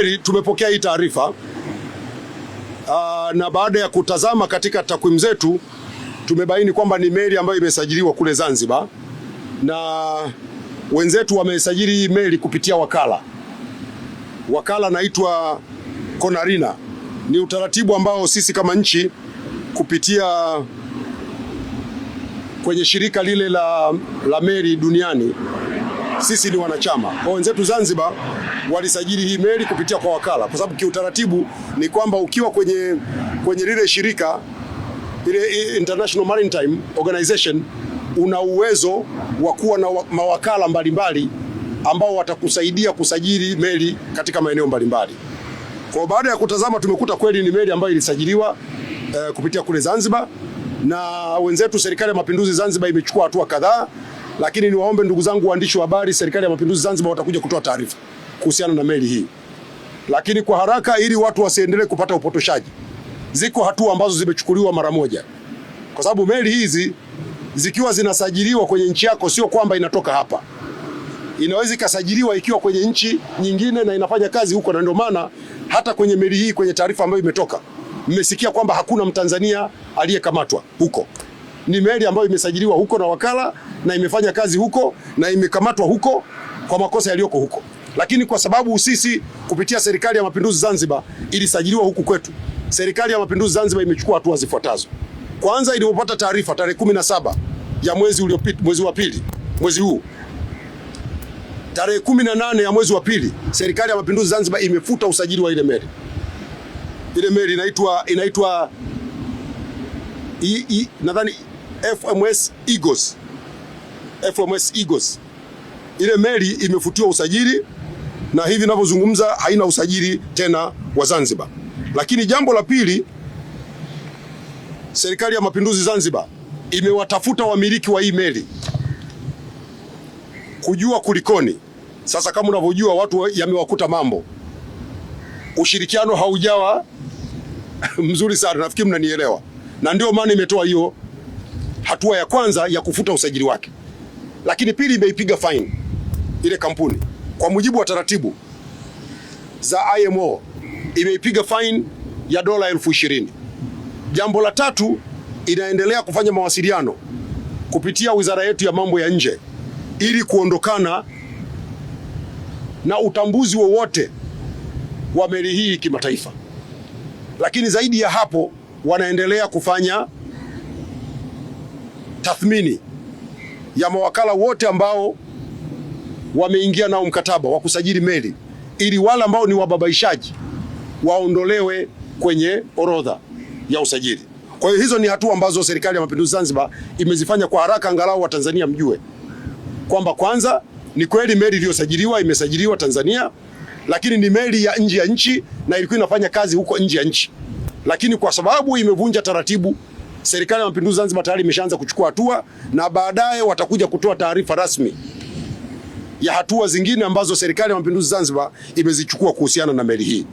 kweli tumepokea hii taarifa na baada ya kutazama katika takwimu zetu tumebaini kwamba ni meli ambayo imesajiliwa kule Zanzibar, na wenzetu wamesajili hii meli kupitia wakala naitwa Konarina. Ni utaratibu ambao sisi kama nchi kupitia kwenye shirika lile la meli duniani sisi ni wanachama. Kwa wenzetu Zanzibar walisajili hii meli kupitia kwa wakala, kwa sababu kiutaratibu ni kwamba ukiwa kwenye lile shirika ile International Maritime Organization una uwezo wa kuwa na mawakala mbalimbali ambao watakusaidia kusajili meli katika maeneo mbalimbali. Kwa baada ya kutazama tumekuta kweli ni meli ambayo ilisajiliwa kupitia kule Zanzibar, na wenzetu Serikali ya Mapinduzi Zanzibar imechukua hatua kadhaa, lakini niwaombe ndugu zangu waandishi wa habari, Serikali ya Mapinduzi Zanzibar watakuja kutoa taarifa kuhusiana na meli hii. Lakini kwa haraka, ili watu wasiendelee kupata upotoshaji, ziko hatua ambazo zimechukuliwa mara moja, kwa sababu meli hizi zikiwa zinasajiliwa kwenye nchi yako sio kwamba inatoka hapa. Inaweza ikasajiliwa ikiwa kwenye nchi nyingine na inafanya kazi huko, na ndio maana hata kwenye meli hii kwenye taarifa ambayo imetoka mmesikia kwamba hakuna Mtanzania aliyekamatwa huko. Ni meli ambayo imesajiliwa huko na wakala na imefanya kazi huko na imekamatwa huko kwa makosa yaliyoko huko. Lakini kwa sababu sisi kupitia Serikali ya Mapinduzi Zanzibar ilisajiliwa huku kwetu, Serikali ya Mapinduzi Zanzibar imechukua hatua zifuatazo. Kwanza, ilipopata taarifa tarehe 17 ya mwezi uliopita, mwezi huu, tarehe 18 ya mwezi wa pili, Serikali ya Mapinduzi Zanzibar imefuta usajili wa ile meli. Ile meli inaitwa nadhani FMS Eagles. Ile meli imefutiwa usajili na hivi ninavyozungumza haina usajili tena wa Zanzibar. Lakini jambo la pili, Serikali ya Mapinduzi Zanzibar imewatafuta wamiliki wa hii meli kujua kulikoni. Sasa kama unavyojua watu yamewakuta mambo, ushirikiano haujawa mzuri sana, nafikiri mnanielewa, na ndio maana imetoa hiyo hatua ya kwanza ya kufuta usajili wake. Lakini pili, imeipiga fine ile kampuni kwa mujibu wa taratibu za IMO, imeipiga fine ya dola 20,000. Jambo la tatu, inaendelea kufanya mawasiliano kupitia wizara yetu ya mambo ya nje ili kuondokana na utambuzi wowote wa meli hii kimataifa. Lakini zaidi ya hapo, wanaendelea kufanya tathmini ya mawakala wote ambao wameingia nao mkataba wa kusajili meli, ili wale ambao ni wababaishaji waondolewe kwenye orodha ya usajili. Kwa hiyo hizo ni hatua ambazo Serikali ya Mapinduzi Zanzibar imezifanya kwa haraka, angalau Watanzania mjue kwamba kwanza ni kweli meli iliyosajiliwa imesajiliwa Tanzania, lakini ni meli ya nje ya nchi na ilikuwa inafanya kazi huko nje ya nchi. Lakini kwa sababu imevunja taratibu, Serikali ya Mapinduzi Zanzibar tayari imeshaanza kuchukua hatua, na baadaye watakuja kutoa taarifa rasmi ya hatua zingine ambazo Serikali ya Mapinduzi Zanzibar imezichukua kuhusiana na meli hii.